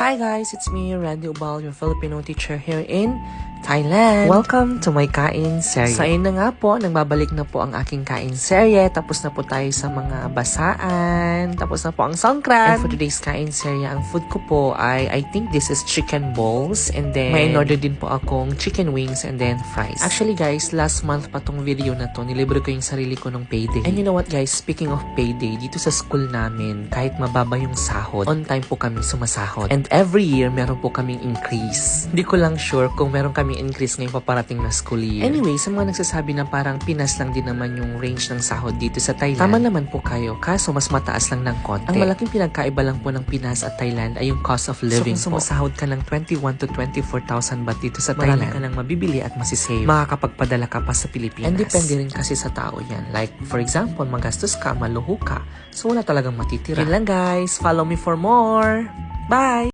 Hi guys, it's me, Randy Ubal, your Filipino teacher here in Thailand. Welcome to my kain serye. So ayun na nga po, nagbabalik na po ang aking kain serye. Tapos na po tayo sa mga basaan. Tapos na po ang songkran. And for today's kain serye, ang food ko po ay, I think this is chicken balls. And then, may in-order din po akong chicken wings and then fries. Actually guys, last month pa tong video na to, nilibre ko yung sarili ko ng payday. And you know what guys, speaking of payday, dito sa school namin, kahit mababa yung sahod, on time po kami sumasahod. And every year, meron po kaming increase. Hindi ko lang sure kung meron kaming increase ngayong paparating na school year. Anyway, sa mga nagsasabi na parang Pinas lang din naman yung range ng sahod dito sa Thailand, tama naman po kayo, kaso mas mataas lang ng konti. Ang malaking pinagkaiba lang po ng Pinas at Thailand ay yung cost of living. So kung sumasahod ka ng 21 to 24,000 baht dito sa Thailand, marami ka nang mabibili at masisave. Makakapagpadala ka pa sa Pilipinas. And depende rin kasi sa tao yan. Like, for example, magastos ka, maluho ka, so wala talagang matitira. Yun lang guys, follow me for more. Bye!